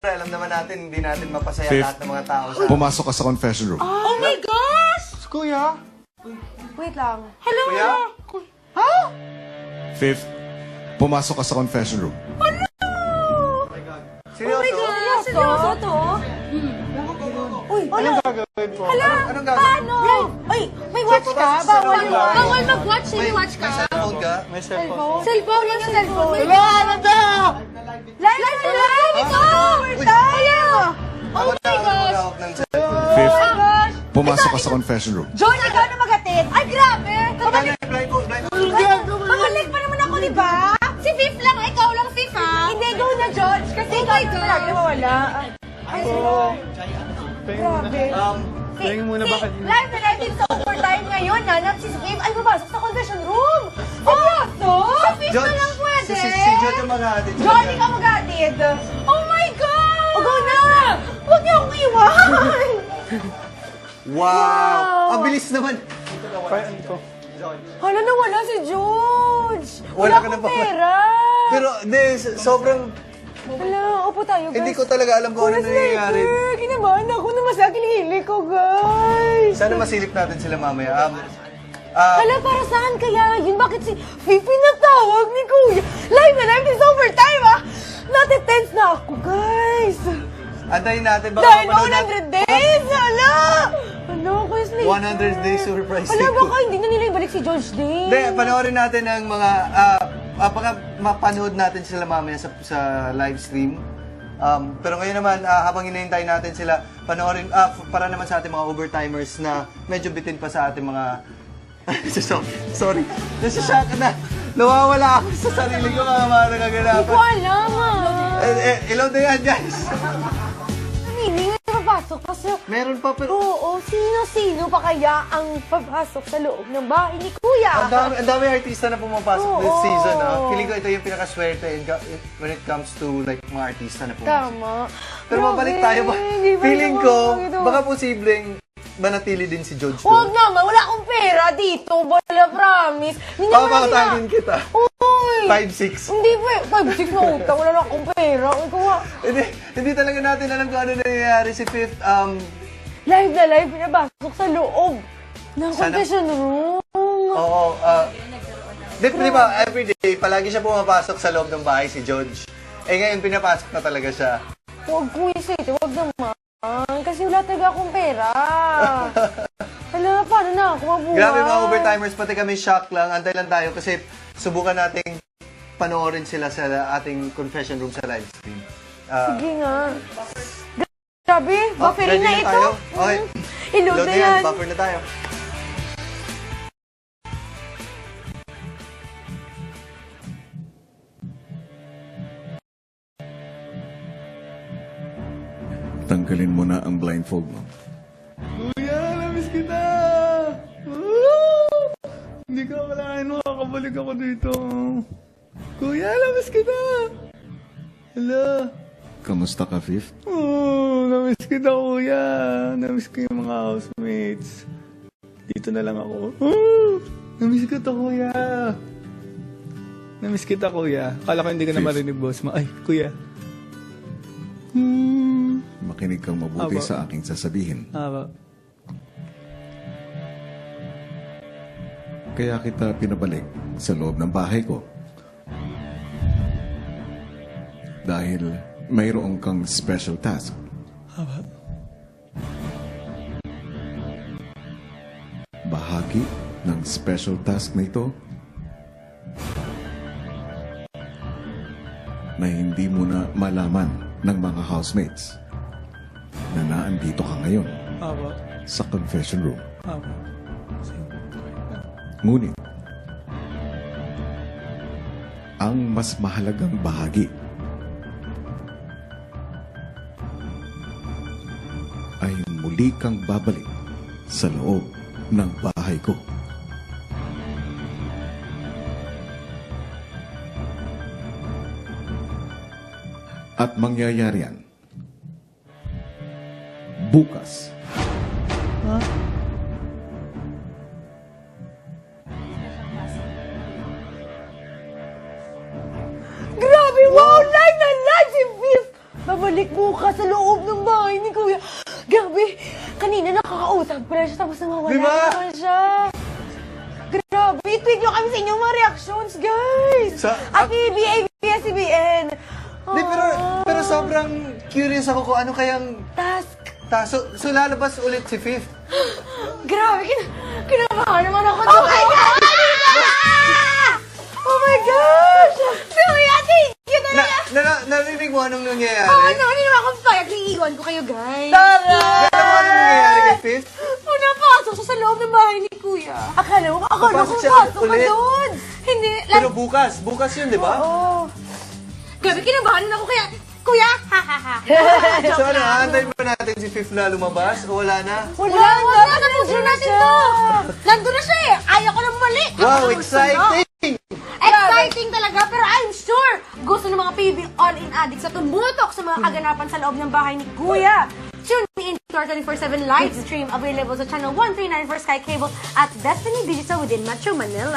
Alam naman natin, hindi natin mapasaya Fifth. lahat ng mga tao sa... Pumasok ka sa confession room. Oh my gosh! Kuya? Wait lang. Hello? Kuya? Ha? Fifth, pumasok ka sa confession room. Seryoso? Seryoso to? Uy, Anong gagawin po? Hala, Anong gagawin? paano? Ay, may watch ka? Bawal yun. Bawal mag-watch, may watch May ka. cellphone ka? May cellphone. Cellphone yung cellphone. Wala, ano na? Live! Ito! We're live! Oh my gosh! Ng cellphone. Fifth, Oh my gosh! pumasok ka sa confession room. John, ikaw na magatid. Ay, grabe! Blindfold, blindfold. Pabalik pa naman ako, di ba? Si Fifth lang, ikaw lang Fifth ha? Hindi, go na, George. Kasi ikaw yung palagi mawala. Ay, grabe. Tingin muna bakit... Live na natin sa overtime ngayon, na si Fifth ay pumasok sa confession room. Seryoso? Si Fifth na lang pwede. Si John yung mag-aatid. John, ikaw mag-atid. Oh my God! O, go na! Huwag niyo akong iwan! Wow! Ang bilis naman. Hala, nawala si George! Wala ka na akong ba? pera! Pero, hindi, sobrang... Hala, upo tayo, guys. Hindi ko talaga alam kung ano nangyayari. Sniper! Kinabahan ako na masakit hili ko, guys! Sana masilip natin sila mamaya. Hala, para saan kaya yun? Bakit si Fifi natawag ni Kuya? Live na live is overtime, ah! Natitense na ako, guys! Antayin natin. Baka Dahil mapanood natin. 100 days! Hala! Ano, Kuya Sniper? 100 days surprise Hala, ko. baka hindi na nila ibalik si George din. Hindi, panoorin natin ang mga... baka mapanood natin sila mamaya sa live stream. Pero ngayon naman, habang hinihintay natin sila, panoorin, para naman sa ating mga overtimers na medyo bitin pa sa ating mga... Sorry. Nasashock na. Nawawala ako sa sarili ko, mga Hindi ko nagaganapan. alam, ah. Ilaw na yan, guys. Hindi nga papasok kasi... Meron pa, pero... Oo, sino-sino pa kaya ang papasok sa loob ng bahay ni Kuya? Ang dami artista na pumapasok this Oo. season. Feeling ko ito yung pinakaswerte when it comes to like mga artista na pumasok. Tama. Pero Grabe, mabalik tayo ba? hindi ba Feeling naman ko, ito? baka posibleng manatili din si George Huwag doon. naman, wala akong pera dito. Wala, promise. Hindi naman Papakatangin kita. Uy! 5'6". Hindi pa, 5'6 na utang. Wala na akong pera. Ikaw nga. Hindi talaga natin alam kung ano nangyayari si Fifth. Live na live, pinabasok sa loob ng Sana- confession room. Oo. Di ba, everyday, palagi siya pumapasok sa loob ng bahay si George. Eh ngayon, pinapasok na talaga siya. Huwag Kuya City, huwag naman. Kasi wala talaga akong pera. Hala, paano na ako mabuhay? Grabe mga overtimers, pati kami shock lang. Antay lang tayo kasi subukan nating panoorin sila sa ating confession room sa live stream. Sige nga. Grabe, bufferin ready na ito. tayo? Okay. I-load Load na na yan, yan. buffer na tayo. Tanggalin mo na ang blindfold mo. Kuya, namiss kita! Woo! Hindi ka akalain makakabalik ako dito. Kuya, namiss kita! Hala! Kamusta ka, Fifth? Oh, namiss kita, kuya. Namiss ko yung mga housemates. Dito na lang ako. Oh, namiss kita, kuya. Namiss kita, kuya. Akala ko hindi ka na marinig, boss mo. Ay, kuya. Makinig kang mabuti Aba. sa aking sasabihin. Aba. Kaya kita pinabalik sa loob ng bahay ko. Dahil mayroon kang special task. Aba. Bahagi ng special task na ito na hindi mo na malaman ng mga housemates na naandito ka ngayon Aba. sa confession room. Aba. Ngunit, ang mas mahalagang bahagi ay muli kang babalik sa loob ng bahay ko. At mangyayari yan bukas. Grabe, wow! Live na live si Fifth! Babalik babalik bukas sa loob ng bahay ni Kuya. Grabe, kanina nakakausap ko na siya tapos nawawala Di ba? naman siya. Grabe, tweet nyo kami sa inyong mga reactions, guys! ABS-CBN! Di, pero sobrang curious ako kung ano kayang Task. So lalabas ulit si Fifth. Grabe, kinabahan naman ako doon. Oh my God! Oh my gosh! Kuya, thank you talaga! Narinig mo anong nangyayari? Hindi naman ako payag. Iiwan ko kayo, guys. Alam mo anong nangyayari kay Fifth? Napasok siya sa loob ng bahay ni Kuya. Akala ko Papasok siya pasok ka ulit? doon. Hindi, Pero bukas yun, di ba? Oo. Grabe, kinabahan ako kaya, Kuya, ha ha ha. So ano, aantayin ba natin si Fifth na lumabas o wala na? Wala na. Tapos na natin to. Nandun na siya eh. Ayaw ko nang mali. Wow, exciting! Exciting talaga, pero I'm sure gusto ng mga PB all-in addicts na tumutok sa mga kaganapan sa loob ng bahay ni Kuya. Tune in to our 24/7 live stream available sa channel 139 for Sky Cable at Destiny Digital within Metro Manila.